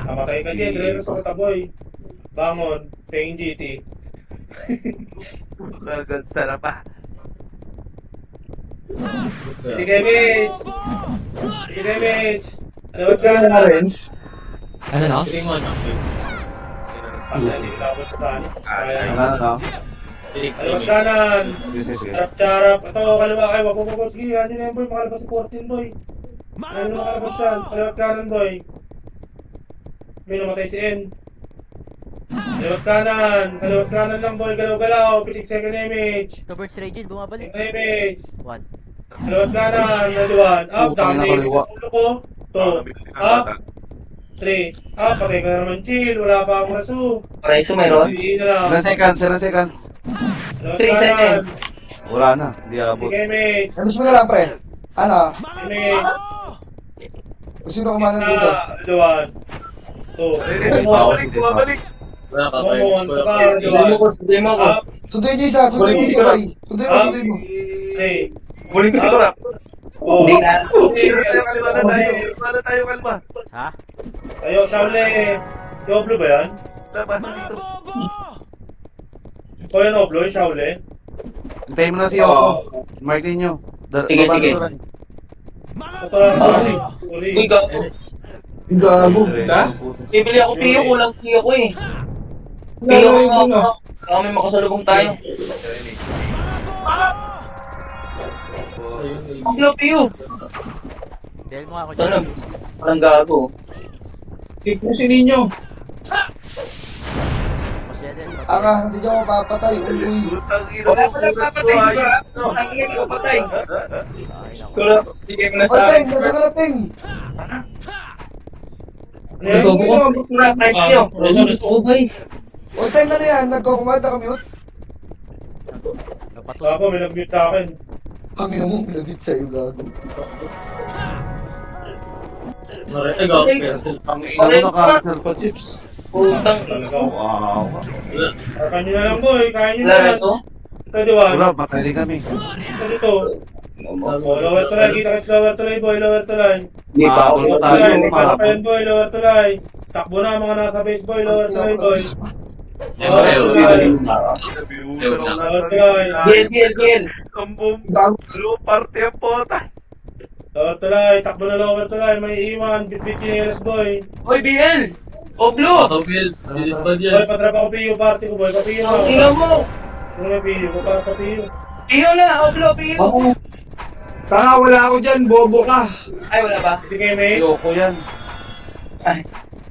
Speaker 2: Namatay ka dyan, dire sa kataboy. Bangon, paying GT.
Speaker 7: Sarap pa.
Speaker 2: Hindi damage. Kaliwat kanan.
Speaker 1: Ano no?
Speaker 10: Tingin mo, chamboy.
Speaker 2: Hindi ko tapos sa kanan.
Speaker 11: Ano?
Speaker 2: Kaliwat kanan.
Speaker 11: Sige.
Speaker 2: Charap. Ito, kaliwa kayo. Wag. Sige, ano na yan, boy. Makalabas sa 14, boy. Ano na makalabas yan? Kaliwat kanan, boy. May namatay si N. Kaliwat kanan lang, boy. Galaw. Pitik second image.
Speaker 5: Two birds raging, bumabalik.
Speaker 2: Second image.
Speaker 5: 1.
Speaker 2: Kaliwat kanan. Ready 1. Up,
Speaker 11: Putang ina,
Speaker 2: damage.
Speaker 11: kaliwa.
Speaker 2: Sa ulo ko. 2. Up. 3. Up, patay ka na naman, chill. Wala pa akong raso.
Speaker 4: Preso meron?
Speaker 2: Hindi na lang.
Speaker 11: Ilan seconds?
Speaker 2: Kaliwat
Speaker 4: 3
Speaker 2: kanan.
Speaker 4: seconds.
Speaker 11: Wala na. Hindi abot.
Speaker 2: Pitik image.
Speaker 3: Damage mo na lang, pre. Ano?
Speaker 2: Image.
Speaker 3: Kung sino kumanan dito?
Speaker 2: Ready 1. 2.
Speaker 7: Bumabalik.
Speaker 10: Wala ka,
Speaker 2: Momon,
Speaker 10: Parks. Wala
Speaker 2: saka,
Speaker 10: ka.
Speaker 2: Ready 1.
Speaker 4: Sunduin mo ako.
Speaker 2: Up.
Speaker 3: Sunduin niyo isa, boy. Sunduin mo.
Speaker 2: 3.
Speaker 4: Muling ko dito.
Speaker 2: Oh.
Speaker 4: Hindi na.
Speaker 7: Kalma tayo, kalma.
Speaker 5: Ha?
Speaker 2: Tayo, Shaule. Dioblo ba yan?
Speaker 7: Labasan dito.
Speaker 2: O yan, Oblo, yung Shaule.
Speaker 11: Hintayin mo na si Yoko. Martin nyo.
Speaker 4: Sige.
Speaker 2: Ito lang, sorry. Sorry.
Speaker 4: Uy, gago.
Speaker 3: Gago.
Speaker 4: Bibili ako piyo, kulang piyo ko eh. Piyo ko nga. Baka may makasalubong tayo. Ano piyo?
Speaker 5: Dahil mo ako
Speaker 4: Ano?
Speaker 5: dyan.
Speaker 4: Parang gago.
Speaker 3: Ipusin ninyo.
Speaker 5: Mas yan din.
Speaker 3: Anga, hindi niyo ako mapapatay. Uy.
Speaker 7: Putang ina
Speaker 4: Wala
Speaker 7: mo,
Speaker 4: pa nagpapatay.
Speaker 7: putang
Speaker 4: Ang ingay ko patay.
Speaker 5: Ay, naku.
Speaker 4: Kulang. Sige mo na sa
Speaker 3: Oy,
Speaker 4: akin.
Speaker 3: Teng, nasa ka na, Teng.
Speaker 2: Ano yan?
Speaker 4: Muna, kahit piyo.
Speaker 1: Oo, boy.
Speaker 3: Oy, Teng, ano yan? Nagkukumanda ka mute?
Speaker 5: Napatulog.
Speaker 2: Ako, may nag-mute sa akin.
Speaker 3: Pangina mo, pinabit sa'yo, gago.
Speaker 10: Ay, gago. Cancel.
Speaker 11: Ang ina mo na-cancel pa, Chips.
Speaker 4: Putang ina.
Speaker 11: Wow.
Speaker 2: Harapin nyo na lang, boy. Kaya nyo na
Speaker 4: Wala
Speaker 2: yan.
Speaker 4: to?
Speaker 2: Ready 1.
Speaker 11: Wala, patay din kami.
Speaker 2: Ito dito. Oh, lower to line. Kita kasi lower to line, boy. Lower to line.
Speaker 4: Hindi pa ako.
Speaker 11: Wala
Speaker 2: Lower to
Speaker 11: tayo,
Speaker 2: line.
Speaker 11: umabot.
Speaker 2: Pasok pa yan, boy. Lower to line. Takbo na mga nasa base, boy. Lower to line, boy.
Speaker 10: Siyempre,
Speaker 2: Lower to line.
Speaker 4: Gil.
Speaker 7: Ang boom. Blue party ang pota.
Speaker 2: Lower to line. Takbo na lower to line. May iwan. Bitbit chinelas, boy.
Speaker 4: Oy, BL! Oblo!
Speaker 10: Pasawil. Disband
Speaker 2: Boy,
Speaker 10: yan.
Speaker 2: patrap ako PU party ko, boy. Papiyo
Speaker 4: Ang
Speaker 2: ako.
Speaker 4: ina mo!
Speaker 2: Ano may PU ko? Papiyo.
Speaker 4: Piyo na! Oblo, piyo!
Speaker 3: Tanga, wala ako dyan, bobo ka.
Speaker 4: Ay, wala ba?
Speaker 2: Hindi kayo, mate.
Speaker 11: Yoko yan.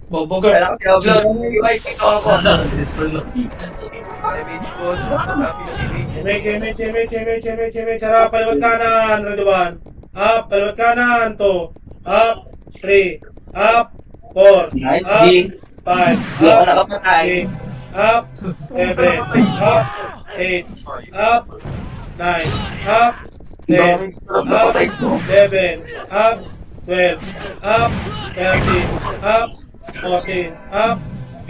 Speaker 10: Bobo ka.
Speaker 4: Wala ko si Oblo. Ay, pito ako.
Speaker 10: Disband lang.
Speaker 7: Image boss.
Speaker 2: Image. Harap, kaliwat kanan. Ready 1. Up, kaliwat kanan. 2. Up. 3. Up. 4.
Speaker 4: Nice,
Speaker 2: Up.
Speaker 4: G.
Speaker 2: 5.
Speaker 4: Hindi ako
Speaker 2: Up.
Speaker 4: nakapatay.
Speaker 2: 6. Up. 7. Up. 8. Up. 9. Up. 10, up, 11, up, 12, up, 13, up, 14, up,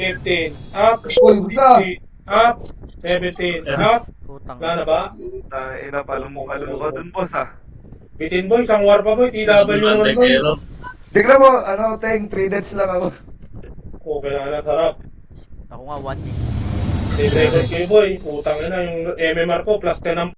Speaker 2: 15, up,
Speaker 3: Uy, basta.
Speaker 2: 16, up, 17, up.
Speaker 5: Putang.
Speaker 2: Wala na ba?
Speaker 7: Ina, palumok ka dun, boss ah.
Speaker 2: Bitin boy, isang war pa boy, TW naman boy.
Speaker 10: Pero,
Speaker 3: Tignan mo, ano, Teng, 3 deaths lang ako.
Speaker 2: Okay na, sarap.
Speaker 5: Ako nga 1 eh.
Speaker 2: Libre ko boy, putang ina, yung MMR ko plus 10 ang